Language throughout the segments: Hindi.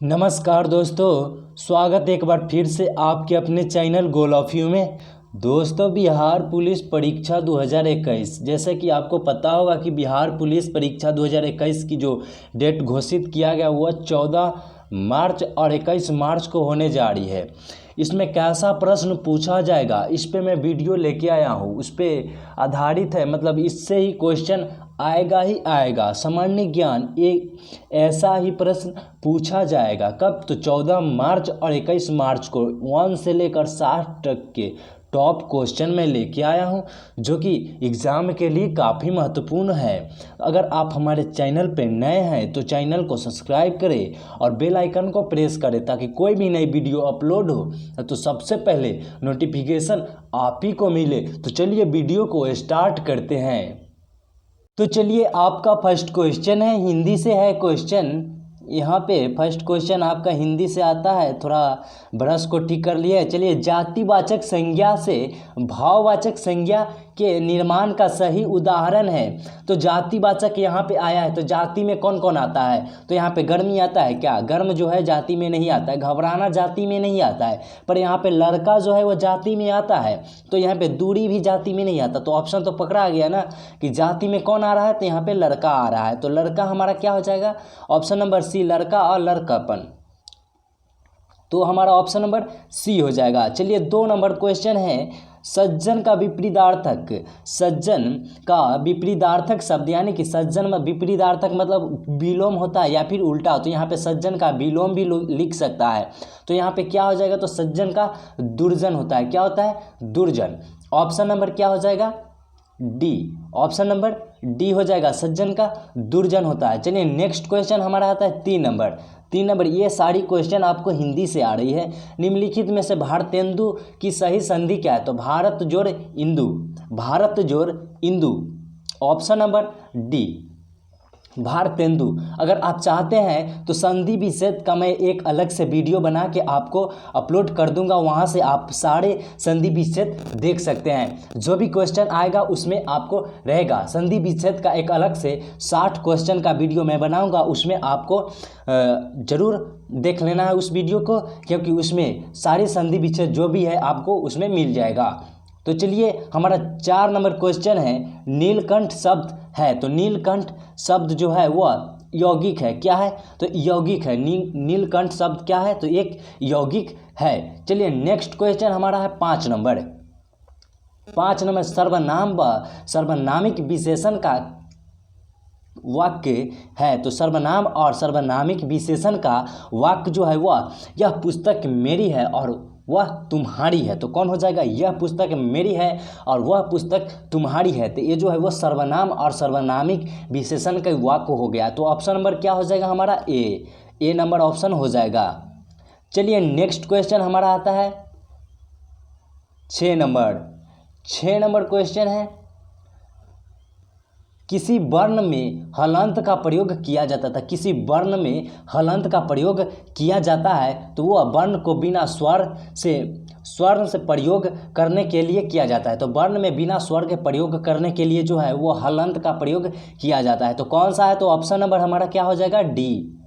नमस्कार दोस्तों, स्वागत एक बार फिर से आपके अपने चैनल गोल ऑफ यू में। दोस्तों, बिहार पुलिस परीक्षा 2021, जैसे कि आपको पता होगा कि बिहार पुलिस परीक्षा 2021 की जो डेट घोषित किया गया वह 14 मार्च और 21 मार्च को होने जा रही है। इसमें कैसा प्रश्न पूछा जाएगा इस पे मैं वीडियो लेके आया हूँ, उस पर आधारित है। मतलब इससे ही क्वेश्चन आएगा ही आएगा। सामान्य ज्ञान एक ऐसा ही प्रश्न पूछा जाएगा। कब? तो 14 मार्च और 21 मार्च को 1 से लेकर 60 तक के टॉप क्वेश्चन में लेके आया हूं, जो कि एग्ज़ाम के लिए काफ़ी महत्वपूर्ण है। अगर आप हमारे चैनल पे नए हैं तो चैनल को सब्सक्राइब करें और बेल आइकन को प्रेस करें, ताकि कोई भी नई वीडियो अपलोड हो तो सबसे पहले नोटिफिकेशन आप ही को मिले। तो चलिए वीडियो को स्टार्ट करते हैं। तो चलिए, आपका फर्स्ट क्वेश्चन है, हिंदी से है क्वेश्चन। यहाँ पे फर्स्ट क्वेश्चन आपका हिंदी से आता है, थोड़ा ब्रश को ठीक कर लिया। चलिए, जातिवाचक संज्ञा से भाववाचक संज्ञा के निर्माण का सही उदाहरण है। तो जातिवाचक यहाँ पे आया है, तो जाति में कौन कौन आता है? तो यहाँ पे गर्मी आता है क्या? गर्म जो है जाति में नहीं आता है। घबराना जाति में नहीं आता है। पर यहाँ पे लड़का जो है वो जाति में आता है। तो यहाँ पे दूरी भी जाति में नहीं आता। तो ऑप्शन तो पकड़ा गया ना कि जाति में कौन आ रहा है, तो यहाँ पे लड़का आ रहा है। तो लड़का हमारा क्या हो जाएगा? ऑप्शन नंबर सी, लड़का और लड़कापन। तो हमारा ऑप्शन नंबर सी हो जाएगा। चलिए, 2 नंबर क्वेश्चन है, सज्जन का विपरीतार्थक। सज्जन का विपरीतार्थक शब्द, यानी कि सज्जन में विपरीतार्थक मतलब विलोम होता है या फिर उल्टा। तो यहाँ पे सज्जन का विलोम भी लिख सकता है। तो यहाँ पे क्या हो जाएगा? तो सज्जन का दुर्जन होता है। क्या होता है? दुर्जन। ऑप्शन नंबर क्या हो जाएगा? डी। ऑप्शन नंबर डी हो जाएगा, सज्जन का दुर्जन होता है। चलिए, नेक्स्ट क्वेश्चन हमारा आता है 3 नंबर। 3 नंबर, ये सारी क्वेश्चन आपको हिंदी से आ रही है। निम्नलिखित में से भारतेंदु की सही संधि क्या है? तो भारत जोड़ इंदु। भारत जोड़ Indu. Option number D, Bharatendu. अगर आप चाहते हैं तो संधि विच्छेद का मैं एक अलग से वीडियो बना के आपको अपलोड कर दूंगा, वहां से आप सारे संधि विच्छेद देख सकते हैं। जो भी क्वेश्चन आएगा उसमें आपको रहेगा। संधि विच्छेद का एक अलग से 60 क्वेश्चन का वीडियो मैं बनाऊंगा, उसमें आपको ज़रूर देख लेना है उस वीडियो को, क्योंकि उसमें सारी संधि विच्छेद जो भी है आपको उसमें मिल जाएगा। तो चलिए, हमारा 4 नंबर क्वेश्चन है, नीलकंठ शब्द है। तो नीलकंठ शब्द जो है वह यौगिक है। क्या है? तो यौगिक है। नीलकंठ शब्द क्या है? तो एक यौगिक है। चलिए, नेक्स्ट क्वेश्चन हमारा है 5 नंबर। 5 नंबर, सर्वनाम व सर्वनामिक विशेषण का वाक्य है। तो सर्वनाम और सर्वनामिक विशेषण का वाक्य जो है वह, यह पुस्तक मेरी है और वह तुम्हारी है। तो कौन हो जाएगा? यह पुस्तक मेरी है और वह पुस्तक तुम्हारी है। तो ये जो है वो सर्वनाम और सर्वनामिक विशेषण का वाक्य हो गया। तो ऑप्शन नंबर क्या हो जाएगा हमारा? ए नंबर ऑप्शन हो जाएगा। चलिए, नेक्स्ट क्वेश्चन हमारा आता है 6 नंबर। 6 नंबर क्वेश्चन है, किसी वर्ण में हलंत का प्रयोग किया जाता था। किसी वर्ण में हलंत का प्रयोग किया जाता है तो वह वर्ण को बिना स्वर्ण से प्रयोग करने के लिए किया जाता है। तो वर्ण में बिना स्वर के प्रयोग करने के लिए जो है वो हलंत का प्रयोग किया जाता है। तो कौन सा है? तो ऑप्शन नंबर हमारा क्या हो जाएगा? डी।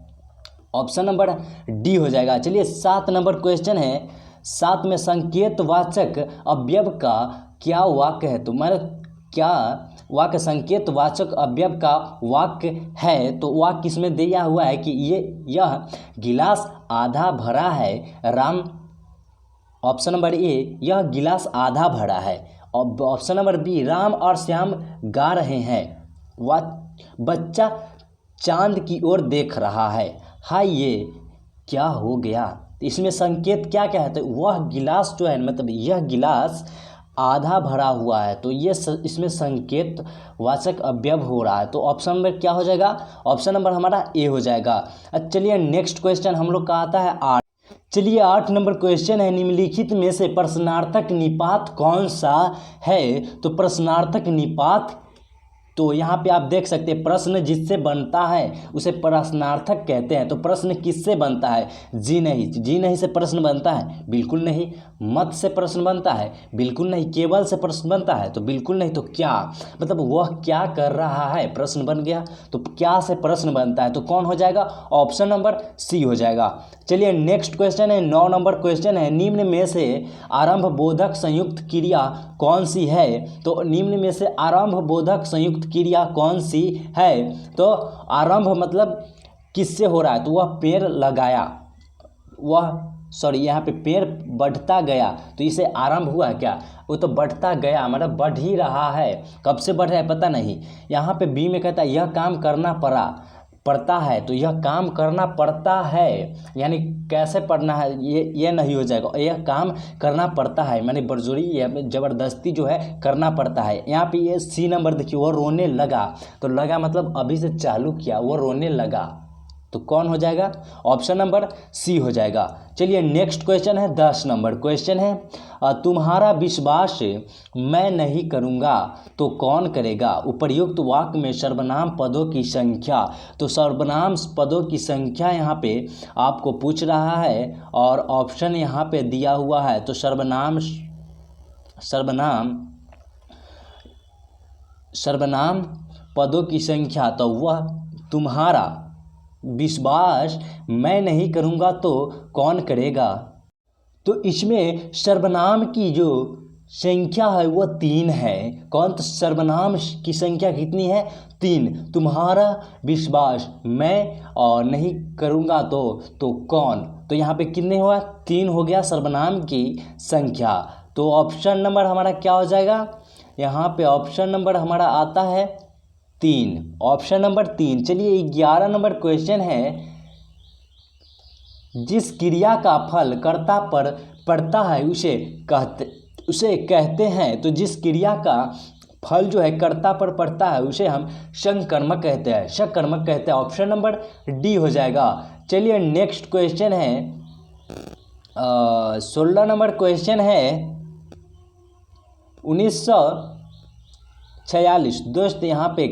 ऑप्शन नंबर डी हो जाएगा। चलिए, 7 नंबर क्वेश्चन है, 7 में संकेतवाचक अवयव का क्या वाक्य है? तो मैंने क्या वाक्य संकेतवाचक अवयव का वाक्य है? तो वाक्य इसमें दिया हुआ है कि यह गिलास आधा भरा है, राम। ऑप्शन नंबर ए, यह गिलास आधा भरा है। ऑप्शन नंबर बी, राम और श्याम गा रहे हैं। बच्चा चांद की ओर देख रहा है। हाय, ये क्या हो गया? इसमें संकेत क्या क्या है? तो वह गिलास जो है, मतलब यह गिलास आधा भरा हुआ है। तो ये इसमें संकेत वाचक अवयव हो रहा है। तो ऑप्शन नंबर क्या हो जाएगा? ऑप्शन नंबर हमारा ए हो जाएगा। चलिए, नेक्स्ट क्वेश्चन हम लोग का आता है 8। चलिए, 8 नंबर क्वेश्चन है, निम्नलिखित में से प्रश्नार्थक निपात कौन सा है? तो प्रश्नार्थक निपात तो यहाँ पे आप देख सकते हैं प्रश्न जिससे बनता है उसे प्रश्नार्थक कहते हैं। तो प्रश्न किससे बनता है? जी नहीं से प्रश्न बनता है? बिल्कुल नहीं। मत से प्रश्न बनता है? बिल्कुल नहीं। केवल से प्रश्न बनता है? तो बिल्कुल नहीं। तो क्या, मतलब वह क्या कर रहा है, प्रश्न बन गया। तो क्या से प्रश्न बनता है, तो कौन हो जाएगा? ऑप्शन नंबर सी हो जाएगा। चलिए नेक्स्ट क्वेश्चन है, 9 नंबर क्वेश्चन है, निम्न में से आरंभ बोधक संयुक्त क्रिया कौन सी है? तो निम्न में से आरंभ बोधक संयुक्त क्रिया कौन सी है? तो आरंभ मतलब किससे हो रहा है? तो वह पेड़ लगाया, यहाँ पे पेड़ बढ़ता गया, तो इसे आरंभ हुआ क्या? वो तो बढ़ता गया, मतलब बढ़ ही रहा है। कब से बढ़ रहा है पता नहीं। यहाँ पे बी में कहता है यह काम करना पड़ता है, तो यह काम करना पड़ता है यानी कैसे पढ़ना है, ये नहीं हो जाएगा। यह काम करना पड़ता है माने बरजोरी, ये ज़बरदस्ती जो है करना पड़ता है। यहाँ पे ये सी नंबर देखिए, वो रोने लगा, तो लगा मतलब अभी से चालू किया, वो रोने लगा, तो कौन हो जाएगा? ऑप्शन नंबर सी हो जाएगा। चलिए नेक्स्ट क्वेश्चन है, 10 नंबर क्वेश्चन है, तुम्हारा विश्वास मैं नहीं करूँगा तो कौन करेगा? उपर्युक्त वाक्य में सर्वनाम पदों की संख्या, तो सर्वनाम पदों की संख्या यहाँ पे आपको पूछ रहा है और ऑप्शन यहाँ पे दिया हुआ है। तो सर्वनाम पदों की संख्या, तो वह तुम्हारा विश्वास मैं नहीं करूँगा तो कौन करेगा? तो इसमें सर्वनाम की जो संख्या है वो 3 है। कौन? तो सर्वनाम की संख्या कितनी है? 3। तुम्हारा विश्वास मैं और नहीं करूँगा तो कौन, तो यहाँ पे कितने हुआ? 3 हो गया सर्वनाम की संख्या। तो ऑप्शन नंबर हमारा क्या हो जाएगा? यहाँ पे ऑप्शन नंबर हमारा आता है 3, ऑप्शन नंबर 3। चलिए 11 नंबर क्वेश्चन है, जिस क्रिया का फल कर्ता पर पड़ता है उसे कहते हैं। तो जिस क्रिया का फल जो है कर्ता पर पड़ता है उसे हम सकर्मक कहते हैं। ऑप्शन नंबर डी हो जाएगा। चलिए नेक्स्ट क्वेश्चन है, 16 नंबर क्वेश्चन है, 1946। दोस्त यहाँ पे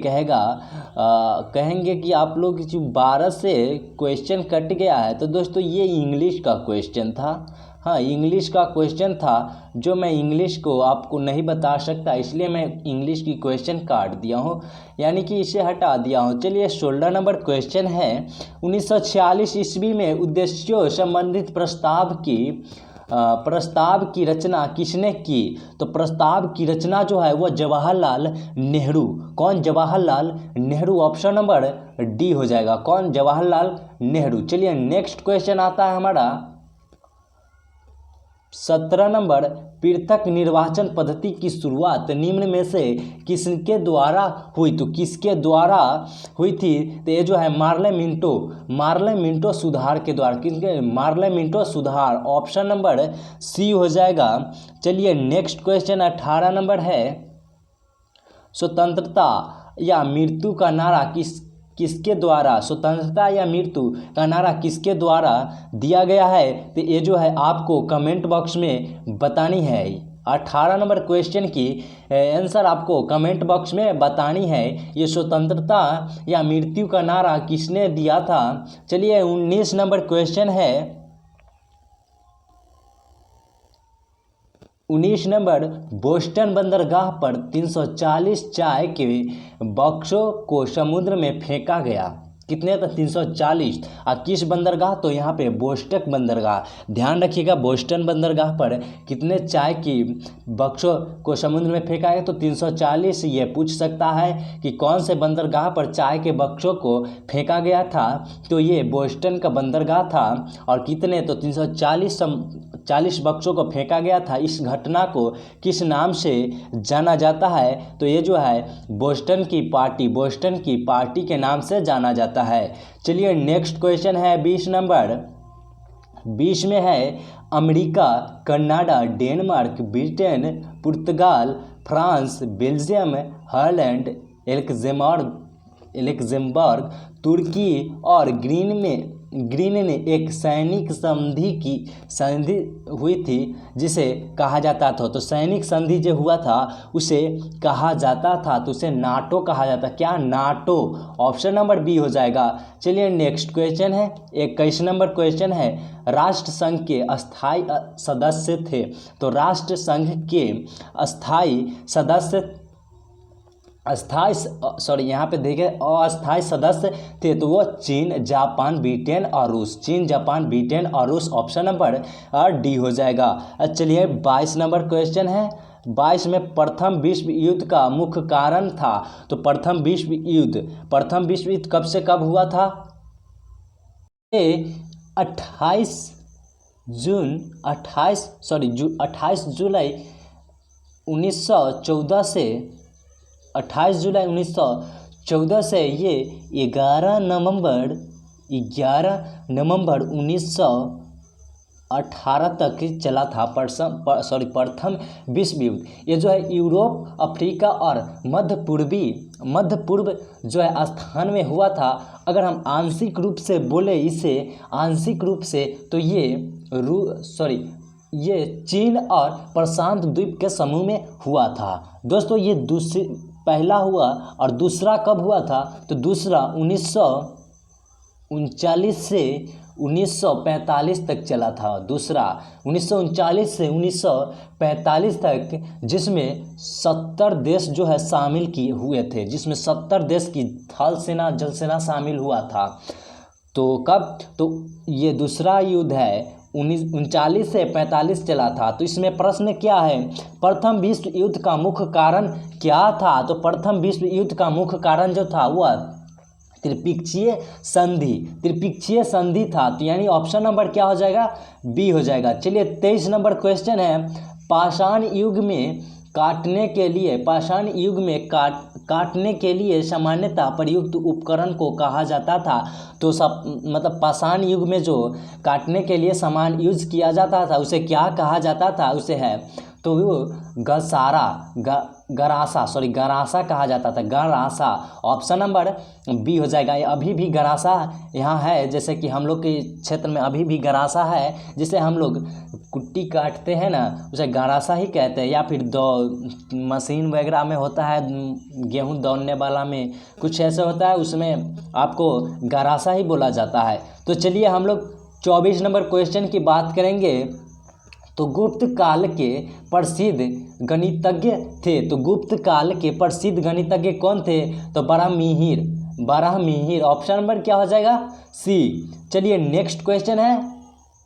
कहेंगे कि आप लोग 12 से क्वेश्चन कट गया है, तो दोस्तों ये इंग्लिश का क्वेश्चन था। हाँ, इंग्लिश का क्वेश्चन था, जो मैं इंग्लिश को आपको नहीं बता सकता, इसलिए मैं इंग्लिश की क्वेश्चन काट दिया हूँ, यानी कि इसे हटा दिया हूँ। चलिए 16 नंबर क्वेश्चन है, 1946 ईस्वी में उद्देश्यों संबंधित प्रस्ताव की रचना किसने की? तो प्रस्ताव की रचना जो है वो जवाहरलाल नेहरू। कौन? Jawaharlal Nehru. Option number D हो जाएगा। कौन? जवाहरलाल नेहरू। चलिए नेक्स्ट क्वेश्चन आता है हमारा 17 नंबर, पृथक निर्वाचन पद्धति की शुरुआत निम्न में से किसके द्वारा हुई? तो किसके द्वारा हुई थी? तो ये जो है मार्ले मिंटो सुधार के द्वारा। किसके? मार्ले मिंटो सुधार। ऑप्शन नंबर सी हो जाएगा। चलिए नेक्स्ट क्वेश्चन 18 नंबर है, स्वतंत्रता या मृत्यु का नारा किसके द्वारा, स्वतंत्रता या मृत्यु का नारा किसके द्वारा दिया गया है? तो ये जो है आपको कमेंट बॉक्स में बतानी है। 18 नंबर क्वेश्चन की आंसर आपको कमेंट बॉक्स में बतानी है, ये स्वतंत्रता या मृत्यु का नारा किसने दिया था। चलिए 19 नंबर क्वेश्चन है, 19 नंबर, बोस्टन बंदरगाह पर 340 चाय के बक्सों को समुद्र में फेंका गया। कितने? तो 340। और किस बंदरगाह? तो यहाँ पे बोस्टन बंदरगाह। ध्यान रखिएगा, बोस्टन बंदरगाह पर कितने चाय की बक्सों को समुद्र में फेंका गया? तो 340। ये पूछ सकता है कि कौन से बंदरगाह पर चाय के बक्सों को फेंका गया था? तो ये बोस्टन का बंदरगाह था। और कितने? तो 340 बक्सों को फेंका गया था। इस घटना को किस नाम से जाना जाता है? तो ये जो है बोस्टन की पार्टी के नाम से जाना जाता है। चलिए नेक्स्ट क्वेश्चन है 20 नंबर। 20 में है, अमेरिका, कनाडा, डेनमार्क, ब्रिटेन, पुर्तगाल, फ्रांस, बेल्जियम, हॉलैंड, लक्ज़ेमबर्ग, तुर्की और ग्रीन ने एक सैनिक संधि हुई थी जिसे कहा जाता था, तो सैनिक संधि जो हुआ था उसे कहा जाता था, तो उसे नाटो कहा जाता। क्या? नाटो। ऑप्शन नंबर बी हो जाएगा। चलिए नेक्स्ट क्वेश्चन है, 21 नंबर क्वेश्चन है। राष्ट्र संघ के अस्थाई सदस्य थे, तो राष्ट्र संघ के यहाँ पे देखें अस्थाई सदस्य थे, तो वो चीन, जापान, ब्रिटेन और रूस। चीन, जापान, ब्रिटेन और रूस। ऑप्शन नंबर डी हो जाएगा। चलिए 22 नंबर क्वेश्चन है। 22 में प्रथम विश्व युद्ध का मुख्य कारण था, तो प्रथम विश्व युद्ध कब से कब हुआ था? ये 28 जुलाई 1914 से 28 जुलाई 1914 से ये 11 नवंबर 1918 तक चला था। प्रथम विश्व युद्ध ये जो है यूरोप, अफ्रीका और मध्य पूर्व जो है स्थान में हुआ था। अगर हम आंशिक रूप से बोले इसे आंशिक रूप से, तो ये चीन और प्रशांत द्वीप के समूह में हुआ था। दोस्तों ये पहला हुआ और दूसरा कब हुआ था? तो दूसरा 1939 से 1945 तक चला था। दूसरा 1939 से 1945 तक, जिसमें 70 देश जो है शामिल हुए थे, जिसमें 70 देश की थल सेना, जल सेना शामिल हुआ था। तो कब? तो ये दूसरा युद्ध है 1939 से 45 चला था। तो इसमें प्रश्न क्या है? प्रथम विश्व युद्ध का मुख्य कारण क्या था? तो प्रथम विश्व युद्ध का मुख्य कारण जो था वह त्रिपक्षीय संधि था। तो यानी ऑप्शन नंबर क्या हो जाएगा? बी हो जाएगा। चलिए 23 नंबर क्वेश्चन है। पाषाण युग में काटने के लिए सामान्यतः प्रयुक्त उपकरण को कहा जाता था। तो मतलब पाषाण युग में जो काटने के लिए सामान यूज किया जाता था उसे क्या कहा जाता था? उसे है तो वो गरासा कहा जाता था। गरासा। ऑप्शन नंबर बी हो जाएगा। अभी भी गरासा यहाँ है, जैसे कि हम लोग के क्षेत्र में अभी भी गरासा है, जिसे हम लोग कुट्टी काटते हैं ना, उसे गरासा ही कहते हैं। या फिर मशीन वगैरह में होता है, गेहूं दौड़ने वाला में कुछ ऐसा होता है, उसमें आपको गरासा ही बोला जाता है। तो चलिए हम लोग 24 नंबर क्वेश्चन की बात करेंगे। तो गुप्त काल के प्रसिद्ध गणितज्ञ थे। तो गुप्त काल के प्रसिद्ध गणितज्ञ कौन थे? तो बराहमिहिर। ऑप्शन नंबर क्या हो जाएगा? सी। चलिए नेक्स्ट क्वेश्चन है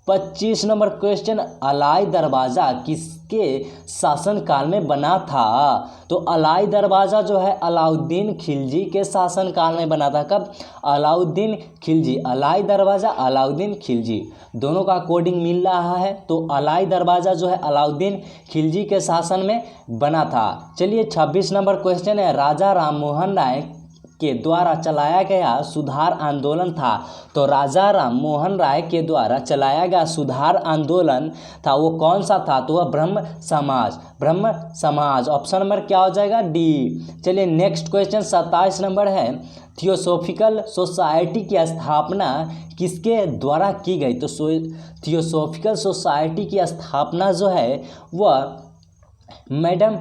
25 नंबर क्वेश्चन। अलाई दरवाज़ा किसके शासनकाल में बना था? तो अलाई दरवाज़ा जो है अलाउद्दीन खिलजी के शासनकाल में बना था। कब? अलाउद्दीन खिलजी। अलाई दरवाज़ा, अलाउद्दीन खिलजी, दोनों का कोडिंग मिल रहा है। तो अलाई दरवाज़ा जो है अलाउद्दीन खिलजी के शासन में बना था। चलिए 26 नंबर क्वेश्चन है। राजा राम मोहन राय के द्वारा चलाया गया सुधार आंदोलन था। तो राजा राम मोहन राय के द्वारा चलाया गया सुधार आंदोलन था, वो कौन सा था? तो वह ब्रह्म समाज। ऑप्शन नंबर क्या हो जाएगा? डी। चलिए नेक्स्ट क्वेश्चन 27 नंबर है। थियोसॉफिकल सोसाइटी की स्थापना किसके द्वारा की गई? तो थियोसॉफिकल सोसाइटी की स्थापना जो है वह मैडम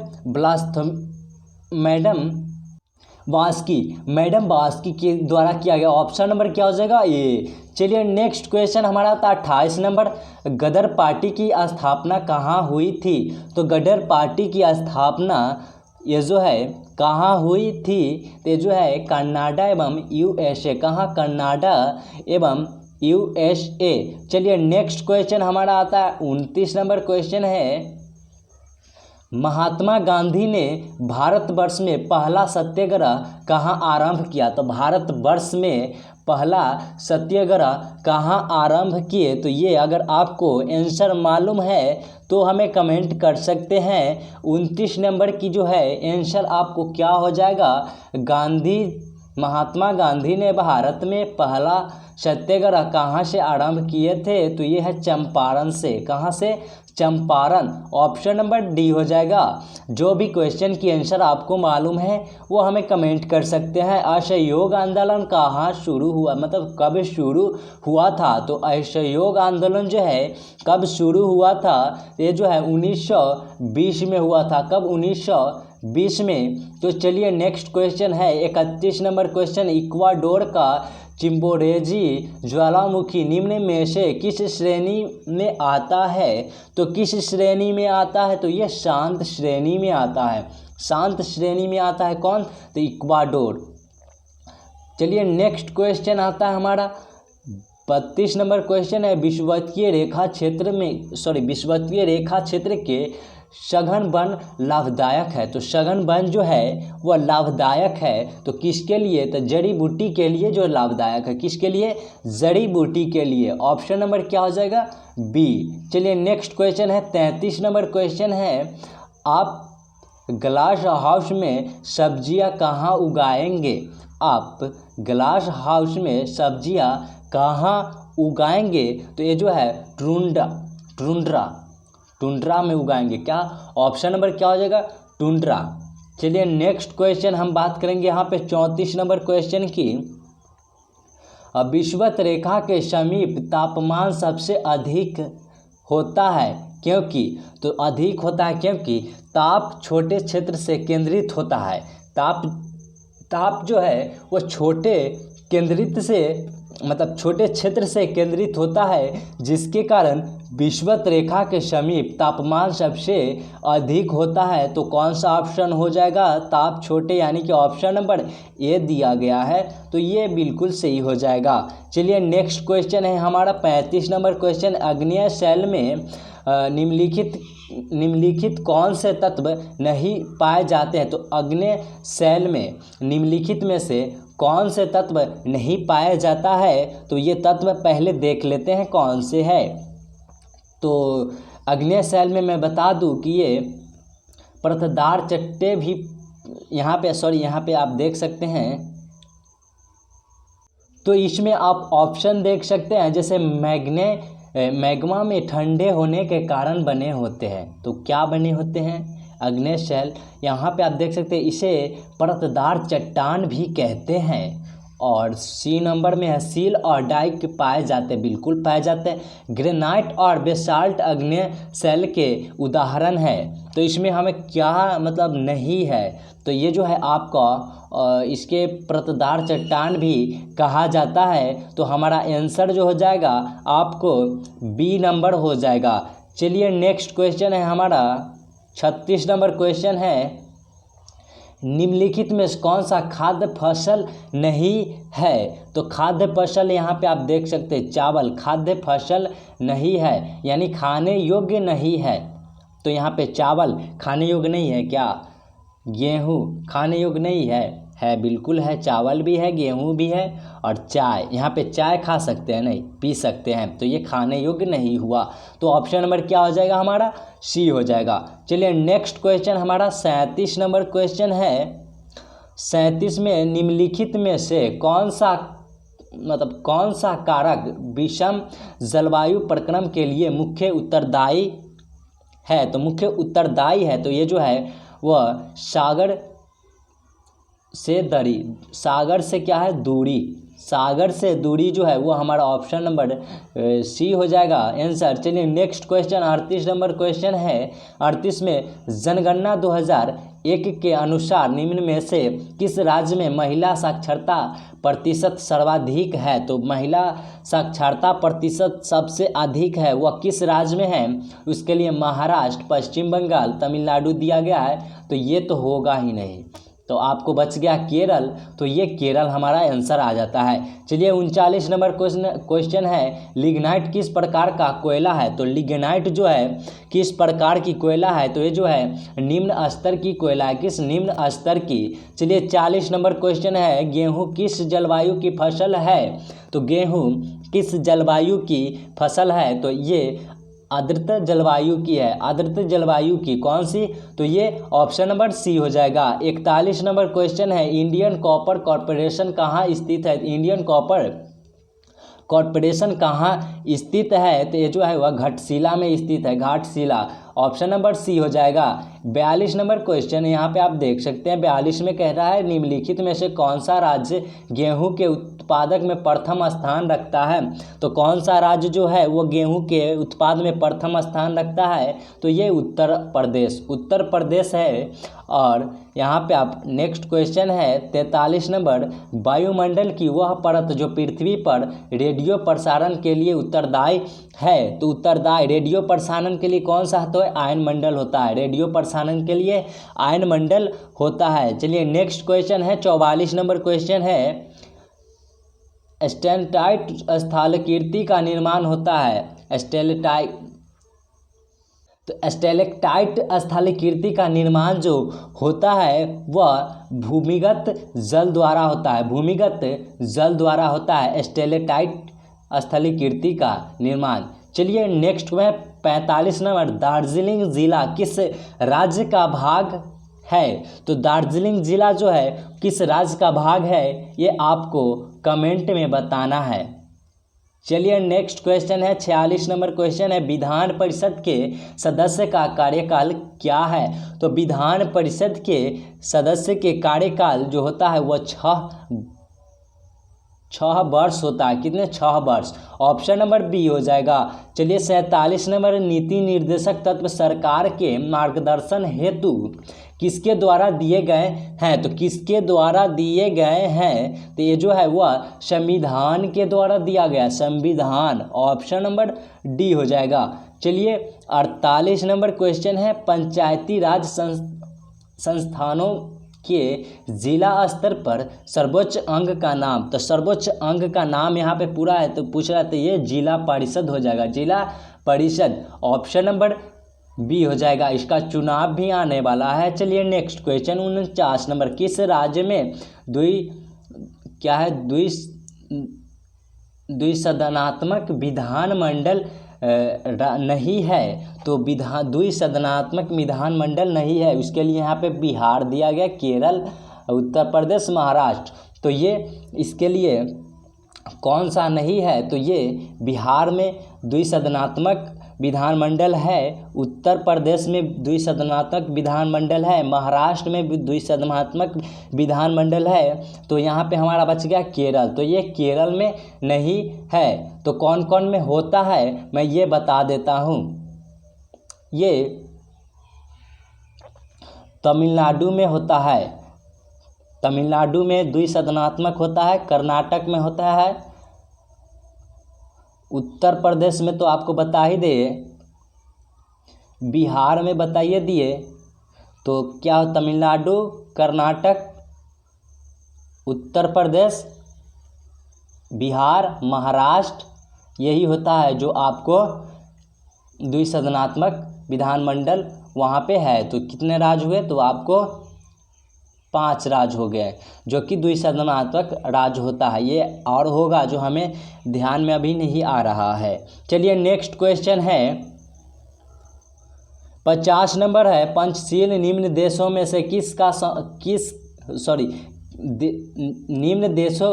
वास्की के द्वारा किया गया। ऑप्शन नंबर क्या हो जाएगा? ए। चलिए नेक्स्ट क्वेश्चन हमारा था 28 नंबर। गदर पार्टी की स्थापना कहाँ हुई थी? तो गदर पार्टी की स्थापना ये जो है कहाँ हुई थी? तो ये जो है कनाडा एवं यूएसए। कहाँ? कनाडा एवं यूएसए। चलिए नेक्स्ट क्वेश्चन हमारा आता है 29 नंबर क्वेश्चन है। महात्मा गांधी ने भारतवर्ष में पहला सत्याग्रह कहाँ आरंभ किया? तो भारतवर्ष में पहला सत्याग्रह कहाँ आरंभ किए? तो ये अगर आपको आंसर मालूम है तो हमें कमेंट कर सकते हैं। 29 नंबर की जो है आंसर आपको क्या हो जाएगा? गांधी महात्मा गांधी ने भारत में पहला सत्याग्रह कहाँ से आरंभ किए थे? तो ये है चंपारण से। कहाँ से? चंपारण। ऑप्शन नंबर डी हो जाएगा। जो भी क्वेश्चन की आंसर आपको मालूम है वो हमें कमेंट कर सकते हैं। असहयोग आंदोलन कहाँ शुरू हुआ, मतलब कब शुरू हुआ था? तो असहयोग आंदोलन जो है कब शुरू हुआ था? ये जो है 1920 में हुआ था। कब? 1920 में। तो चलिए नेक्स्ट क्वेश्चन है 31 नंबर क्वेश्चन। इक्वाडोर का चिम्बोरेजी ज्वालामुखी निम्न में से किस श्रेणी में आता है? तो किस श्रेणी में आता है? तो ये शांत श्रेणी में आता है। शांत श्रेणी में आता है। कौन? तो इक्वाडोर। चलिए नेक्स्ट क्वेश्चन आता है हमारा 32 नंबर क्वेश्चन है। विषुवतीय रेखा क्षेत्र के सघन वन लाभदायक है। तो सघन वन जो है वह लाभदायक है तो किसके लिए? तो जड़ी बूटी के लिए जो लाभदायक है। किसके लिए? जड़ी बूटी के लिए। ऑप्शन नंबर क्या हो जाएगा? बी। चलिए नेक्स्ट क्वेश्चन है 33 नंबर क्वेश्चन है। आप ग्लास हाउस में सब्जियां कहाँ उगाएंगे? आप ग्लास हाउस में सब्जियां कहाँ उगाएंगे? तो ये जो है टुंड्रा में उगाएंगे। क्या? ऑप्शन नंबर क्या हो जाएगा? टुंड्रा। चलिए नेक्स्ट क्वेश्चन हम बात करेंगे यहाँ पे 34 नंबर क्वेश्चन की। विषुवत रेखा के समीप तापमान सबसे अधिक होता है क्योंकि? तो अधिक होता है क्योंकि ताप छोटे क्षेत्र से केंद्रित होता है। ताप जो है वो छोटे क्षेत्र से केंद्रित होता है, जिसके कारण विषुवत रेखा के समीप तापमान सबसे अधिक होता है। तो कौन सा ऑप्शन हो जाएगा? ताप छोटे, यानी कि ऑप्शन नंबर ए दिया गया है तो ये बिल्कुल सही हो जाएगा। चलिए नेक्स्ट क्वेश्चन है हमारा 35 नंबर क्वेश्चन। अग्नेय शैल में निम्नलिखित कौन से तत्व नहीं पाए जाते हैं? तो अग्नेय शैल में निम्नलिखित में से कौन से तत्व नहीं पाया जाता है? तो ये तत्व पहले देख लेते हैं कौन से है। तो अग्नेय शैल में मैं बता दूं कि ये परतदार चट्टे भी यहाँ पे आप देख सकते हैं। तो इसमें आप ऑप्शन देख सकते हैं, जैसे मैग्मा में ठंडे होने के कारण बने होते हैं। तो क्या बने होते हैं? अग्नेय शैल। यहाँ पे आप देख सकते हैं इसे परतदार चट्टान भी कहते हैं। और सी नंबर में है सील और डाइक पाए जाते हैं, बिल्कुल पाए जाते हैं। ग्रेनाइट और बेसाल्ट अग्नेय शैल के उदाहरण है। तो इसमें हमें क्या मतलब नहीं है? तो ये जो है आपका इसके परतदार चट्टान भी कहा जाता है। तो हमारा आंसर जो हो जाएगा आपको बी नंबर हो जाएगा। चलिए नेक्स्ट क्वेश्चन है हमारा 36 नंबर क्वेश्चन है। निम्नलिखित में कौन सा खाद्य फसल नहीं है? तो खाद्य फसल यहाँ पे आप देख सकते हैं चावल खाद्य फसल नहीं है, यानी खाने योग्य नहीं है। तो यहाँ पे चावल खाने योग्य नहीं है। क्या? गेहूँ खाने योग्य नहीं है? बिल्कुल है। चावल भी है, गेहूँ भी है और चाय। यहाँ पे चाय खा सकते हैं, नहीं पी सकते हैं। तो ये खाने योग्य नहीं हुआ। तो ऑप्शन नंबर क्या हो जाएगा हमारा? सी हो जाएगा। चलिए नेक्स्ट क्वेश्चन हमारा 37 नंबर क्वेश्चन है। 37 में निम्नलिखित में से कौन सा कारक विषम जलवायु प्रक्रम के लिए मुख्य उत्तरदायी है? तो मुख्य उत्तरदायी है तो ये जो है वह सागर से क्या है? दूरी। सागर से दूरी जो है वो हमारा ऑप्शन नंबर सी हो जाएगा आंसर। चलिए नेक्स्ट क्वेश्चन 38 नंबर क्वेश्चन है। 38 में जनगणना 2001 के अनुसार निम्न में से किस राज्य में महिला साक्षरता प्रतिशत सर्वाधिक है? तो महिला साक्षरता प्रतिशत सबसे अधिक है वह किस राज्य में है? उसके लिए महाराष्ट्र, पश्चिम बंगाल, तमिलनाडु दिया गया है। तो ये तो होगा ही नहीं। तो आपको बच गया केरल। तो ये केरल हमारा आंसर आ जाता है। चलिए 39 नंबर क्वेश्चन है। लिग्नाइट किस प्रकार का कोयला है? तो लिग्नाइट जो है किस प्रकार की कोयला है? तो ये जो है निम्न स्तर की कोयला है। किस? निम्न स्तर की। चलिए 40 नंबर क्वेश्चन है। गेहूँ किस जलवायु की फसल है? तो गेहूँ किस जलवायु की फसल है? तो ये आर्द्र जलवायु की है, आर्द्र जलवायु की कौन सी, तो ये ऑप्शन नंबर सी हो जाएगा। 41 नंबर क्वेश्चन है, इंडियन कॉपर कॉरपोरेशन कहाँ स्थित है। इंडियन कॉपर कॉरपोरेशन कहाँ स्थित है, तो ये जो है वह घाटशिला में स्थित है, घाटशिला, ऑप्शन नंबर सी हो जाएगा। 42 नंबर क्वेश्चन यहाँ पे आप देख सकते हैं, 42 में कह रहा है निम्नलिखित में से कौन सा राज्य गेहूं के उत्पादक में प्रथम स्थान रखता है। तो कौन सा राज्य जो है वो गेहूं के उत्पाद में प्रथम स्थान रखता है, तो ये उत्तर प्रदेश, उत्तर प्रदेश है। और यहाँ पे आप नेक्स्ट क्वेश्चन है 43 नंबर, वायुमंडल की वह परत जो पृथ्वी पर रेडियो प्रसारण के लिए उत्तरदायी है, तो उत्तरदायी रेडियो प्रसारण के लिए कौन सा तो आयन मंडल होता है, रेडियो प्रसारण के लिए आयन मंडल होता है। चलिए नेक्स्ट क्वेश्चन है 44 नंबर क्वेश्चन है, स्टेलेक्टाइट स्थलाकृति का निर्माण होता है। स्टेलेक्टाइट स्थलाकृति का निर्माण जो होता है वह भूमिगत जल द्वारा होता है, भूमिगत जल द्वारा होता है स्टेलेक्टाइट स्थलाकृति का निर्माण। चलिए नेक्स्ट में 45 नंबर, दार्जिलिंग जिला किस राज्य का भाग है। तो दार्जिलिंग जिला जो है किस राज्य का भाग है, ये आपको कमेंट में बताना है। चलिए नेक्स्ट क्वेश्चन है 46 नंबर क्वेश्चन है, विधान परिषद के सदस्य का कार्यकाल क्या है। तो विधान परिषद के सदस्य के कार्यकाल जो होता है वह 6 वर्ष होता है। कितने, 6 वर्ष, ऑप्शन नंबर बी हो जाएगा। चलिए 47 नंबर, नीति निर्देशक तत्व सरकार के मार्गदर्शन हेतु किसके द्वारा दिए गए हैं। तो किसके द्वारा दिए गए हैं, तो ये जो है वह संविधान के द्वारा दिया गया, संविधान, ऑप्शन नंबर डी हो जाएगा। चलिए 48 नंबर क्वेश्चन है, पंचायती राज संस्थानों के जिला स्तर पर सर्वोच्च अंग का नाम। तो सर्वोच्च अंग का नाम यहाँ पे पूरा है तो पूछ रहा है, तो ये जिला परिषद हो जाएगा, जिला परिषद, ऑप्शन नंबर बी हो जाएगा। इसका चुनाव भी आने वाला है। चलिए नेक्स्ट क्वेश्चन 49 नंबर, किस राज्य में द्विसदनात्मक विधानमंडल नहीं है। तो द्विसदनात्मक विधानमंडल नहीं है, उसके लिए यहाँ पे बिहार दिया गया, केरल, उत्तर प्रदेश, महाराष्ट्र। तो ये इसके लिए कौन सा नहीं है, तो ये बिहार में द्विसदनात्मक विधानमंडल है, उत्तर प्रदेश में द्विसदनात्मक विधानमंडल है, महाराष्ट्र में भी द्विसदनात्मक विधानमंडल है। तो यहाँ पे हमारा बच गया केरल, तो ये केरल में नहीं है। तो कौन कौन में होता है मैं ये बता देता हूँ, ये तमिलनाडु में होता है, तमिलनाडु में द्विसदनात्मक होता है, कर्नाटक में होता है, उत्तर प्रदेश में तो आपको बता ही दे, बिहार में बताइए दिए, तो क्या तमिलनाडु, कर्नाटक, उत्तर प्रदेश, बिहार, महाराष्ट्र, यही होता है जो आपको द्विसदनात्मक विधानमंडल वहाँ पे है। तो कितने राज्य हुए, तो आपको 5 राज्य हो गए जो कि द्विसदनात्मक राज्य होता है। ये और होगा जो हमें ध्यान में अभी नहीं आ रहा है। चलिए नेक्स्ट क्वेश्चन है 50 नंबर है, पंचशील निम्न देशों में से निम्न देशों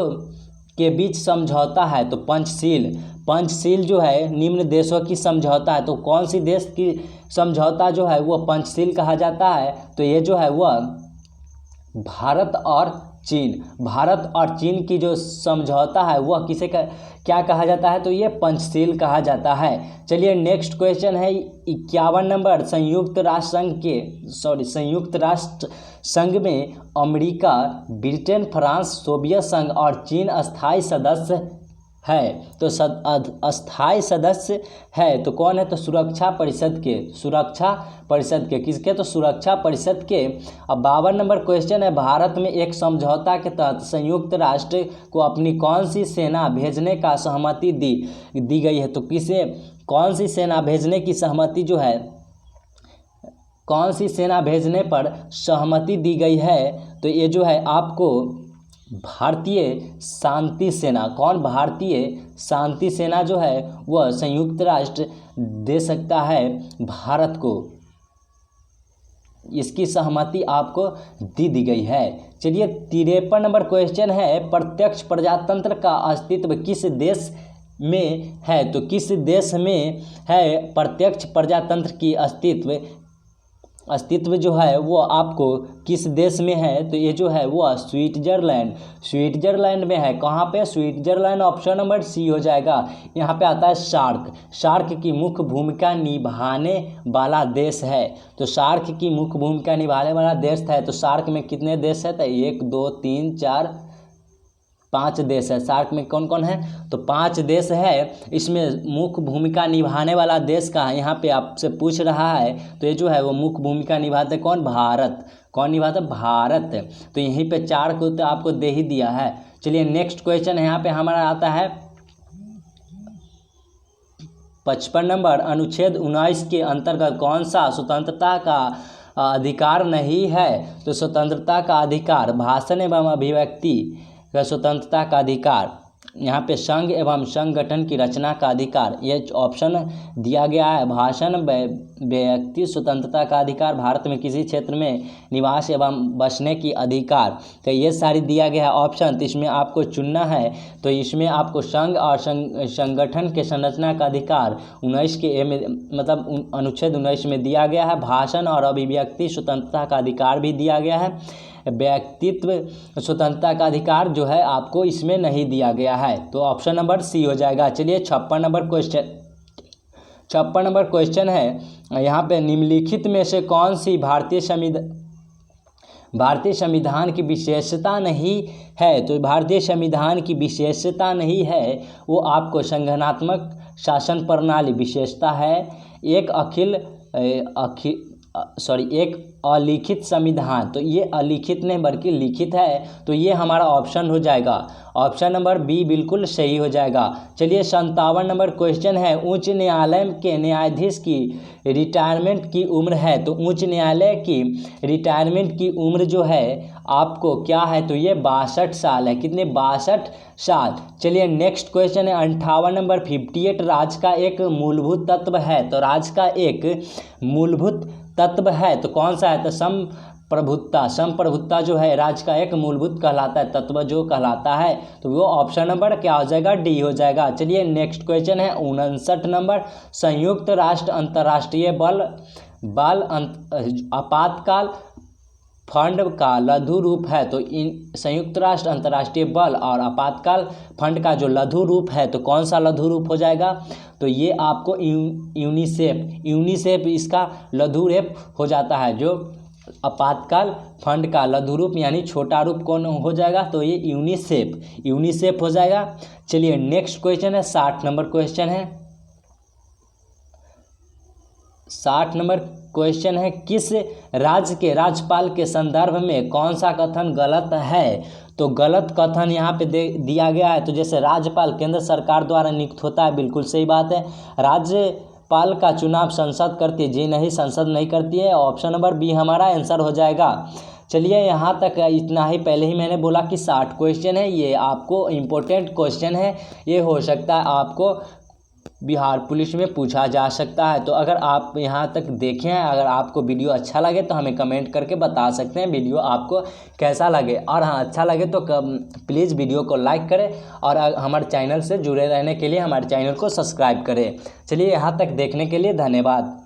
के बीच समझौता है। तो पंचशील जो है निम्न देशों की समझौता है, तो कौन सी देश की समझौता जो है वो पंचशील कहा जाता है। तो ये जो है वह भारत और चीन की जो समझौता है वह क्या कहा जाता है, तो ये पंचशील कहा जाता है। चलिए नेक्स्ट क्वेश्चन है 51 नंबर, संयुक्त राष्ट्र संघ में अमेरिका, ब्रिटेन, फ्रांस, सोवियत संघ और चीन अस्थायी सदस्य है। तो अस्थायी सदस्य है तो कौन है, तो सुरक्षा परिषद के किसके, तो सुरक्षा परिषद के। अब 52 नंबर क्वेश्चन है, भारत में एक समझौता के तहत संयुक्त राष्ट्र को अपनी कौन सी सेना भेजने का सहमति दी गई है। तो कौन सी सेना भेजने की सहमति जो है, कौन सी सेना भेजने पर सहमति दी गई है, तो ये जो है आपको भारतीय शांति सेना, कौन? भारतीय शांति सेना जो है वह संयुक्त राष्ट्र दे सकता है भारत को, इसकी सहमति आपको दी गई है। चलिए 53 नंबर क्वेश्चन है, प्रत्यक्ष प्रजातंत्र का अस्तित्व किस देश में है? तो किस देश में है प्रत्यक्ष प्रजातंत्र की अस्तित्व जो है वो आपको किस देश में है? तो ये जो है वो स्विट्जरलैंड में है। कहाँ पे? स्विट्जरलैंड। ऑप्शन नंबर सी हो जाएगा। यहाँ पे आता है सार्क की मुख्य भूमिका निभाने वाला देश है। तो सार्क की मुख्य भूमिका निभाने वाला देश है। तो सार्क में कितने देश है? तो 1 2 3 4 5 देश है। सार्क में कौन कौन है? तो 5 देश है। इसमें मुख्य भूमिका निभाने वाला देश का यहाँ पे आपसे पूछ रहा है। तो ये जो है वो मुख्य भूमिका निभाते कौन? भारत। कौन निभाता? भारत। तो यहीं पे 4 को तो आपको दे ही दिया है। चलिए नेक्स्ट क्वेश्चन यहाँ पे हमारा आता है 55 नंबर, अनुच्छेद 19 के अंतर्गत कौन सा स्वतंत्रता का अधिकार नहीं है? तो स्वतंत्रता का अधिकार, भाषण एवं अभिव्यक्ति का स्वतंत्रता का अधिकार, यहाँ पे संघ एवं संगठन की रचना का अधिकार, ये ऑप्शन दिया गया है। भाषण, व्यक्ति स्वतंत्रता का अधिकार, भारत में किसी क्षेत्र में निवास एवं बसने की अधिकार, तो ये सारी दिया गया है ऑप्शन। तो इसमें आपको चुनना है। तो इसमें आपको संघ और संगठन के संरचना का अधिकार 19 के ए में, मतलब अनुच्छेद 19 में दिया गया है। भाषण और अभिव्यक्ति स्वतंत्रता का अधिकार भी दिया गया है। व्यक्तित्व स्वतंत्रता का अधिकार जो है आपको इसमें नहीं दिया गया है। तो ऑप्शन नंबर सी हो जाएगा। चलिए 56 नंबर क्वेश्चन है, यहाँ पे निम्नलिखित में से कौन सी भारतीय संविधान की विशेषता नहीं है? तो भारतीय संविधान की विशेषता नहीं है वो आपको संगठनात्मक शासन प्रणाली विशेषता है। एक एक अलिखित संविधान, तो ये अलिखित नहीं बल्कि लिखित है। तो ये हमारा ऑप्शन हो जाएगा। ऑप्शन नंबर बी बिल्कुल सही हो जाएगा। चलिए 57 नंबर क्वेश्चन है, उच्च न्यायालय के न्यायाधीश की रिटायरमेंट की उम्र है। तो उच्च न्यायालय की रिटायरमेंट की उम्र जो है आपको क्या है? तो ये 62 साल है। कितने? 62 साल। चलिए नेक्स्ट क्वेश्चन है 58 नंबर, 58 राज्य का एक मूलभूत तत्व है। तो राज्य का एक मूलभूत तत्व है तो कौन सा है? तो संप्रभुत्ता जो है राज्य का एक मूलभूत कहलाता है, तत्व जो कहलाता है। तो वो ऑप्शन नंबर क्या हो जाएगा? डी हो जाएगा। चलिए नेक्स्ट क्वेश्चन है 59 नंबर, संयुक्त राष्ट्र अंतर्राष्ट्रीय आपातकाल फंड का लघु रूप है। तो इन संयुक्त राष्ट्र अंतर्राष्ट्रीय बल और आपातकाल फंड का जो लघु रूप है तो कौन सा लघु रूप हो जाएगा? तो ये आपको यूनिसेफ इसका लघु रूप हो जाता है। जो आपातकाल फंड का लघु रूप यानी छोटा रूप कौन हो जाएगा? तो ये यूनिसेफ हो जाएगा। चलिए नेक्स्ट क्वेश्चन है 60 नंबर क्वेश्चन है। 60 नंबर क्वेश्चन है, किस राज्य के राज्यपाल के संदर्भ में कौन सा कथन गलत है? तो गलत कथन यहाँ पे दिया गया है। तो जैसे राज्यपाल केंद्र सरकार द्वारा नियुक्त होता है, बिल्कुल सही बात है। राज्यपाल का चुनाव संसद करती है, जी नहीं, संसद नहीं करती है। ऑप्शन नंबर बी हमारा आंसर हो जाएगा। चलिए यहाँ तक इतना ही। पहले ही मैंने बोला कि 60 क्वेश्चन है, ये आपको इम्पोर्टेंट क्वेश्चन है। ये हो सकता है आपको बिहार पुलिस में पूछा जा सकता है। तो अगर आप यहाँ तक देखें हैं, अगर आपको वीडियो अच्छा लगे तो हमें कमेंट करके बता सकते हैं वीडियो आपको कैसा लगे। और हाँ, अच्छा लगे तो प्लीज़ वीडियो को लाइक करें और हमारे चैनल से जुड़े रहने के लिए हमारे चैनल को सब्सक्राइब करें। चलिए यहाँ तक देखने के लिए धन्यवाद।